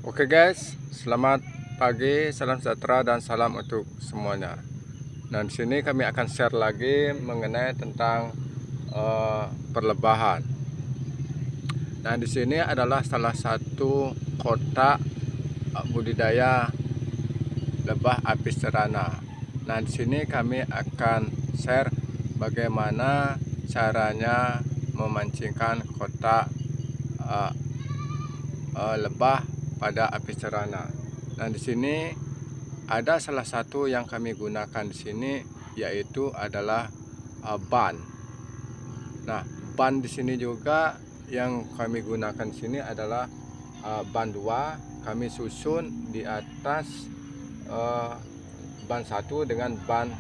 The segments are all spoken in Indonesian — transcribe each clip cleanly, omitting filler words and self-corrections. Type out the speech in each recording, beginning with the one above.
Oke guys, selamat pagi, salam sejahtera dan salam untuk semuanya. Nah, di sini kami akan share lagi mengenai tentang perlebahan. Nah, di sini adalah salah satu kotak budidaya lebah apis cerana. Nah, di sini kami akan share bagaimana caranya memancingkan kotak lebah pada apis cerana. Nah, di sini ada salah satu yang kami gunakan di sini, yaitu adalah ban. Nah, ban di sini juga yang kami gunakan di sini adalah ban 2. Kami susun di atas ban 1 dengan ban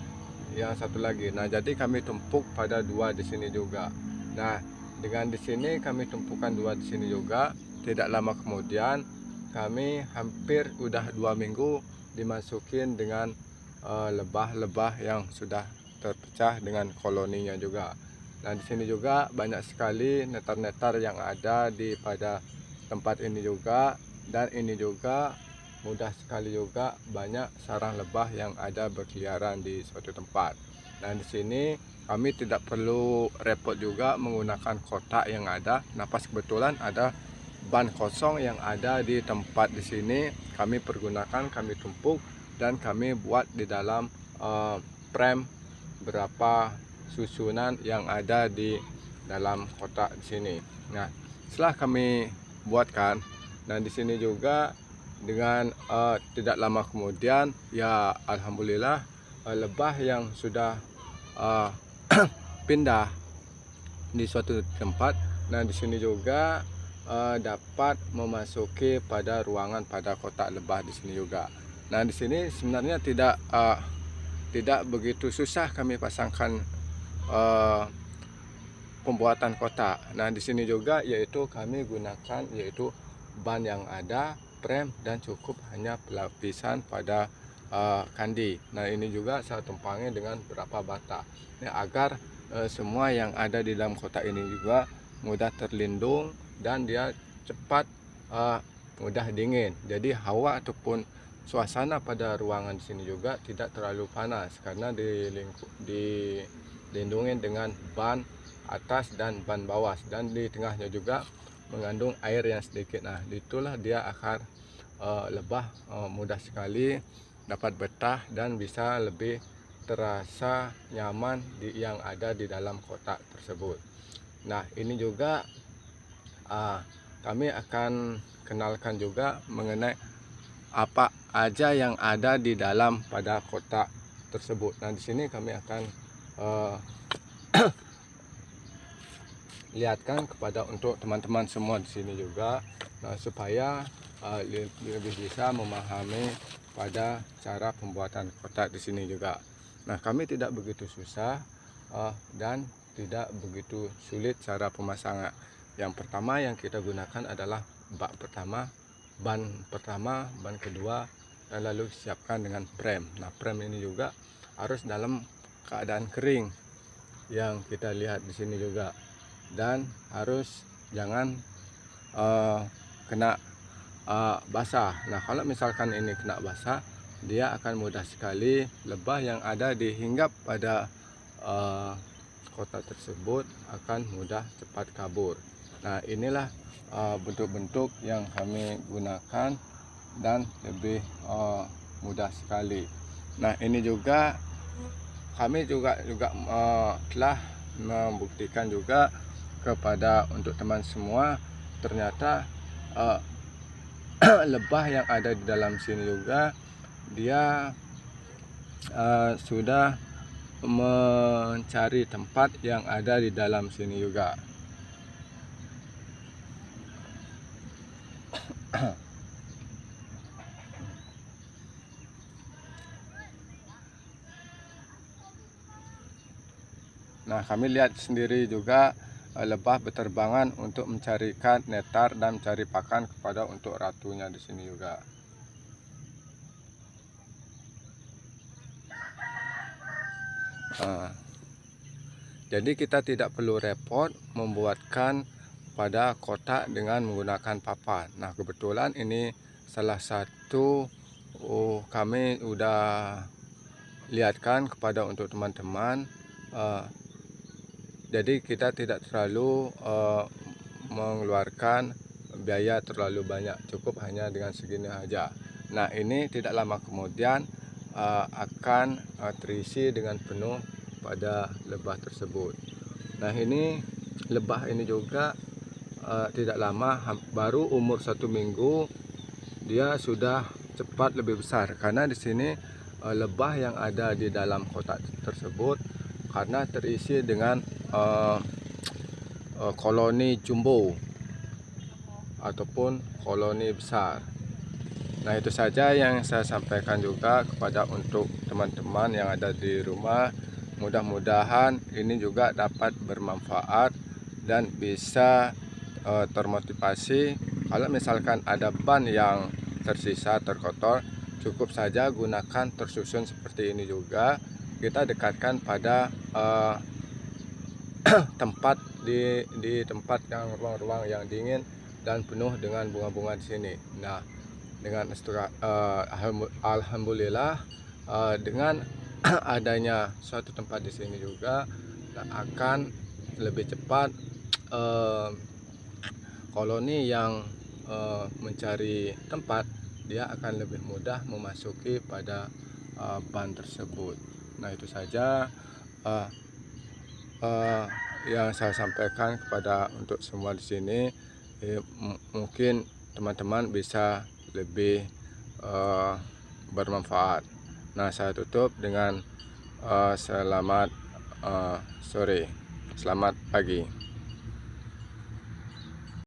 yang satu lagi. Nah, jadi kami tumpuk pada 2 di sini juga. Nah, dengan di sini kami tumpukan 2 di sini juga. Tidak lama kemudian kami hampir udah 2 minggu dimasukin dengan lebah-lebah yang sudah terpecah dengan koloninya juga. Nah, di sini juga banyak sekali netar-netar yang ada di pada tempat ini juga, dan ini juga mudah sekali juga banyak sarang lebah yang ada berkeliaran di suatu tempat. Nah, di sini kami tidak perlu repot juga menggunakan kotak yang ada. Nah, pas kebetulan ada ban kosong yang ada di tempat di sini, kami pergunakan, kami tumpuk dan kami buat di dalam frame berapa susunan yang ada di dalam kotak di sini. Nah, setelah kami buatkan, nah di sini juga dengan tidak lama kemudian, ya alhamdulillah, lebah yang sudah pindah di suatu tempat. Nah, di sini juga dapat memasuki pada ruangan pada kotak lebah di sini juga. Nah, di sini sebenarnya tidak begitu susah kami pasangkan pembuatan kotak. Nah, di sini juga yaitu kami gunakan yaitu ban yang ada, frame, dan cukup hanya pelapisan pada kandi. Nah, ini juga saya tumpangi dengan beberapa bata. Ini agar semua yang ada di dalam kotak ini juga mudah terlindung dan dia cepat mudah dingin. Jadi hawa ataupun suasana pada ruangan di sini juga tidak terlalu panas karena dilindungi dengan ban atas dan ban bawah, dan di tengahnya juga mengandung air yang sedikit. Nah, itulah dia akan lebah mudah sekali dapat betah dan bisa lebih terasa nyaman yang ada di dalam kotak tersebut. Nah, ini juga kami akan kenalkan juga mengenai apa aja yang ada di dalam pada kotak tersebut. Nah, di sini kami akan lihatkan kepada untuk teman-teman semua di sini juga, nah, supaya lebih bisa memahami pada cara pembuatan kotak di sini juga. Nah, kami tidak begitu susah dan tidak begitu sulit cara pemasangan. Yang pertama yang kita gunakan adalah bak pertama, ban kedua, dan lalu siapkan dengan frame. Nah, frame ini juga harus dalam keadaan kering yang kita lihat di sini juga, dan harus jangan kena basah. Nah, kalau misalkan ini kena basah, dia akan mudah sekali lebah yang ada dihinggap pada kotak tersebut akan mudah cepat kabur. Nah, inilah bentuk-bentuk yang kami gunakan dan lebih mudah sekali. Nah, ini juga kami juga telah membuktikan juga kepada untuk teman semua, ternyata lebah yang ada di dalam sini juga dia sudah mencari tempat yang ada di dalam sini juga. Nah, kami lihat sendiri juga lebah berterbangan untuk mencarikan nektar dan mencari pakan kepada untuk ratunya di sini juga. Jadi kita tidak perlu repot membuatkan pada kotak dengan menggunakan papan. Nah, kebetulan ini salah satu kami udah lihatkan kepada untuk teman-teman. Jadi kita tidak terlalu mengeluarkan biaya terlalu banyak, cukup hanya dengan segini aja. Nah, ini tidak lama kemudian akan terisi dengan penuh pada lebah tersebut. Nah, ini lebah ini juga tidak lama, baru umur 1 minggu dia sudah cepat lebih besar, karena di sini lebah yang ada di dalam kotak tersebut karena terisi dengan koloni jumbo ataupun koloni besar. Nah, itu saja yang saya sampaikan juga kepada untuk teman-teman yang ada di rumah. Mudah-mudahan ini juga dapat bermanfaat dan bisa termotivasi. Kalau misalkan ada ban yang tersisa terkotor, cukup saja gunakan tersusun seperti ini juga. Kita dekatkan pada tempat di tempat yang ruang-ruang yang dingin dan penuh dengan bunga-bunga di sini. Nah, dengan alhamdulillah dengan adanya suatu tempat di sini juga akan lebih cepat koloni yang mencari tempat, dia akan lebih mudah memasuki pada ban tersebut. Nah, itu saja yang saya sampaikan kepada untuk semua di sini. Mungkin teman-teman bisa lebih bermanfaat. Nah, saya tutup dengan selamat sore, selamat pagi.